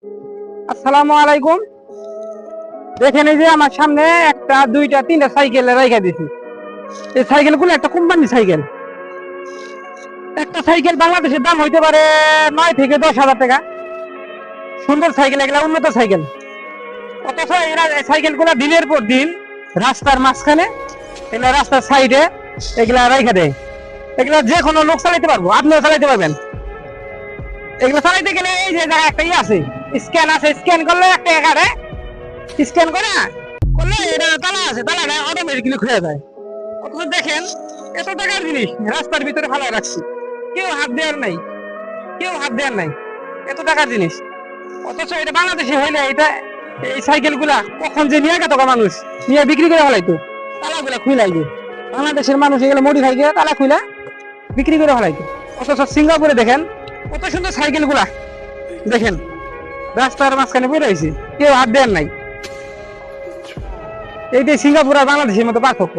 আসসালামু আলাইকুম। দেখেন এই যে আমার সামনে একটা দুইটা তিনটা সাইকেল রেখে দিছি। এই সাইকেল গুলো একটা কোম্পানি সাইকেল। একটা সাইকেল বাংলাদেশের দাম হইতে পারে 9 থেকে 10 হাজার টাকা। সুন্দর সাইকেল, এগুলা উন্নত সাইকেল। অথচ এরা এই সাইকেল গুলা দিনের পর দিন রাস্তার মাঝখানে, এগুলা রাস্তার সাইডে এগুলা রেখে দেয়। এগুলা যে কোনো লোক চালাইতে পারবো, আপনিও চালাইতে পারবেন। এগুলো চালাইতে গেলে এই যে জায়গায় একটা আছে, স্ক্যান আছে, স্ক্যান করলে একটা একারে স্ক্যান করে করলে এটা তালা আছে, তালাটা অটোমেটিক্যালি খুলে যায়। অথচ দেখেন এত টাকার জিনিস রাস্তার ভিতরে ভালো রাখছি, কেউ হাত দেওয়ার নাই, কেউ হাত দেওয়ার নাই, এত টাকার জিনিস। অথচ এটা বাংলাদেশে হইলে এটা এই সাইকেল গুলা কখন যে নিয়ে গেত মানুষ নিয়ে বিক্রি করে ফেলাইতো, তালা গুলা খুলাই যে বাংলাদেশের মানুষ এগুলো মডিফাই করে তালা খুলে বিক্রি করে ফেলাইতো। অথচ সিঙ্গাপুরে দেখেন কত সুন্দর সাইকেল গুলা, দেখেন রাস্তার মাঝখানে পড়ে রয়েছে, কেউ হাত দেওয়ার নাই। এইটাই সিঙ্গাপুর আর বাংলাদেশের মতো পার্থক্য।